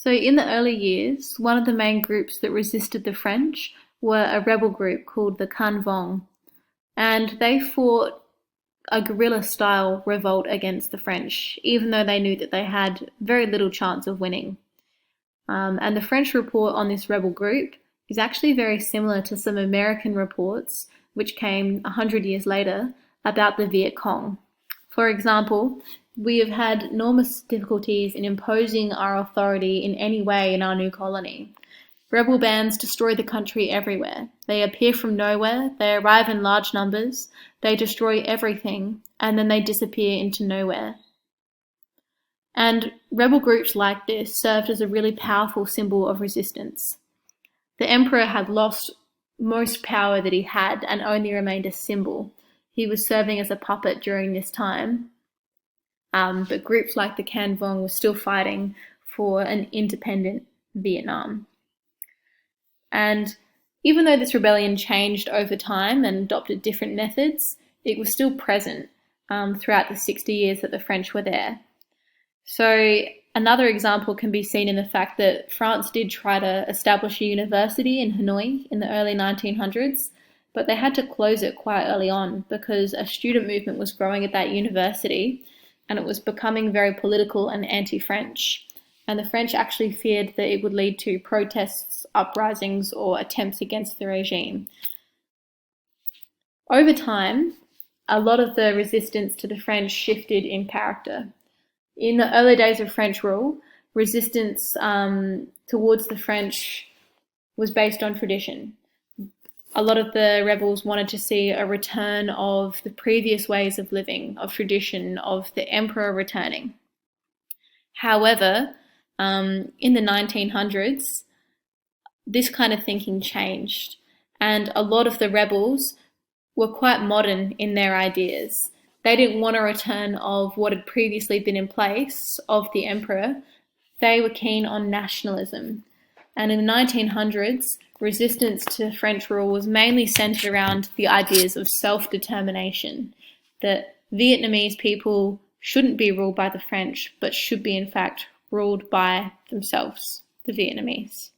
So in the early years, one of the main groups that resisted the French were a rebel group called the Can Vong, and they fought a guerrilla-style revolt against the French, even though they knew that they had very little chance of winning. And the French report on this rebel group is actually very similar to some American reports, which came 100 years later, about the Viet Cong. For example, we have had enormous difficulties in imposing our authority in any way in our new colony. Rebel bands destroy the country everywhere. They appear from nowhere, they arrive in large numbers, they destroy everything, and then they disappear into nowhere. And rebel groups like this served as a really powerful symbol of resistance. The emperor had lost most power that he had and only remained a symbol. He was serving as a puppet during this time, but groups like the Can Vong were still fighting for an independent Vietnam. And even though this rebellion changed over time and adopted different methods, it was still present throughout the 60 years that the French were there. So another example can be seen in the fact that France did try to establish a university in Hanoi in the early 1900s, but they had to close it quite early on because a student movement was growing at that university and it was becoming very political and anti-French. And the French actually feared that it would lead to protests, uprisings, or attempts against the regime. Over time, a lot of the resistance to the French shifted in character. In the early days of French rule, resistance towards the French was based on tradition. A lot of the rebels wanted to see a return of the previous ways of living, of tradition, of the emperor returning. However, in the 1900s, this kind of thinking changed, and a lot of the rebels were quite modern in their ideas. They didn't want a return of what had previously been in place of the emperor. They were keen on nationalism. And in the 1900s, resistance to French rule was mainly centered around the ideas of self-determination, that Vietnamese people shouldn't be ruled by the French, but should be in fact ruled by themselves, the Vietnamese.